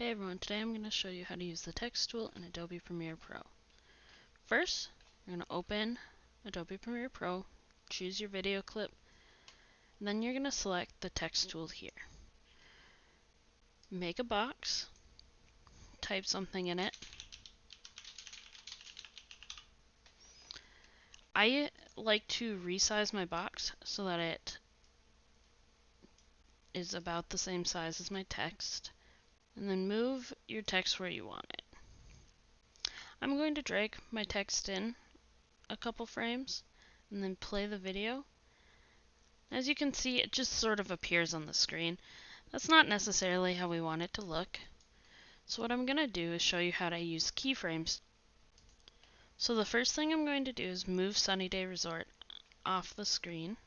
Hey everyone, today I'm going to show you how to use the text tool in Adobe Premiere Pro. First, you're going to open Adobe Premiere Pro, choose your video clip, and then you're going to select the text tool here. Make a box, type something in it. I like to resize my box so that it is about the same size as my text, and then move your text where you want it. I'm going to drag my text in a couple frames and then play the video. As you can see, it just sort of appears on the screen. That's not necessarily how we want it to look. So what I'm going to do is show you how to use keyframes. So the first thing I'm going to do is move Sunny Day Resort off the screen.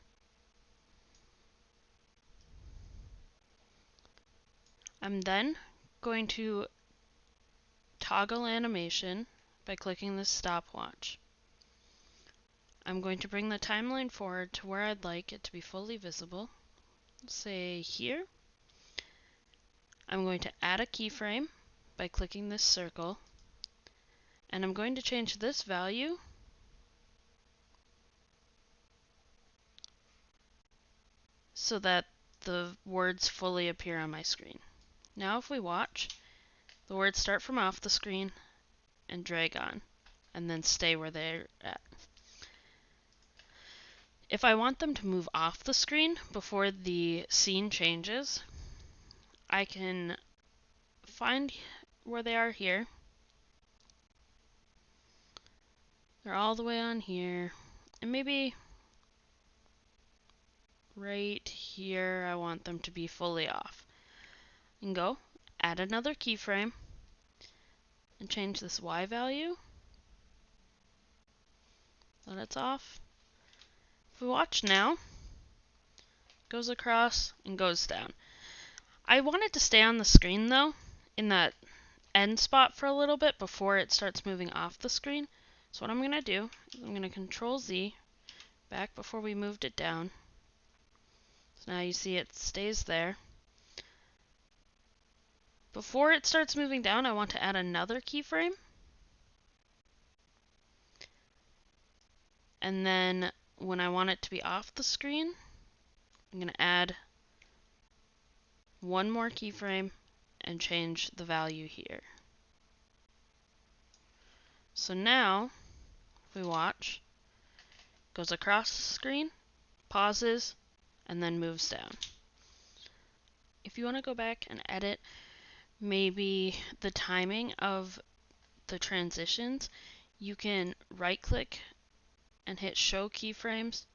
I'm then going to toggle animation by clicking this stopwatch. I'm going to bring the timeline forward to where I'd like it to be fully visible. Say here. I'm going to add a keyframe by clicking this circle, and I'm going to change this value so that the words fully appear on my screen. Now if we watch, the words start from off the screen and drag on, and then stay where they're at. If I want them to move off the screen before the scene changes, I can find where they are here. They're all the way on here, and maybe right here I want them to be fully off. And go, add another keyframe, and change this Y value, that it's off. If we watch now, goes across and goes down. I want it to stay on the screen though, in that end spot for a little bit before it starts moving off the screen. So what I'm going to do is I'm going to Control Z back before we moved it down. So now you see it stays there. Before it starts moving down, I want to add another keyframe. And then when I want it to be off the screen, I'm going to add one more keyframe and change the value here. So now, if we watch, goes across the screen, pauses, and then moves down. If you want to go back and edit maybe the timing of the transitions, you can right-click and hit Show Keyframes.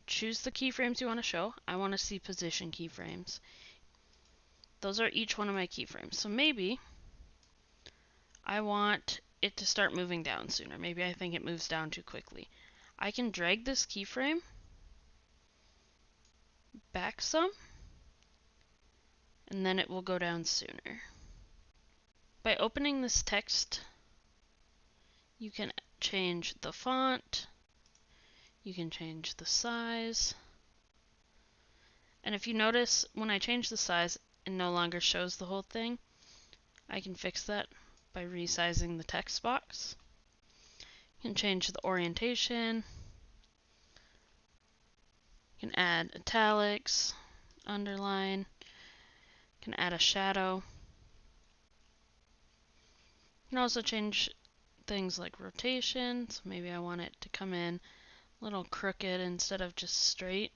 Choose the keyframes you want to show. I want to see position keyframes. Those are each one of my keyframes. So maybe I want it to start moving down sooner. Maybe I think it moves down too quickly. I can drag this keyframe back some, and then it will go down sooner. By opening this text, you can change the font, you can change the size, and if you notice when I change the size, it no longer shows the whole thing. I can fix that by resizing the text box. You can change the orientation, you can add italics, underline, you can add a shadow. You can also change things like rotation, so maybe I want it to come in a little crooked instead of just straight.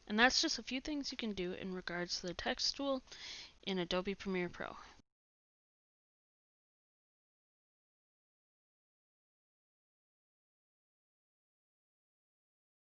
And that's just a few things you can do in regards to the text tool in Adobe Premiere Pro.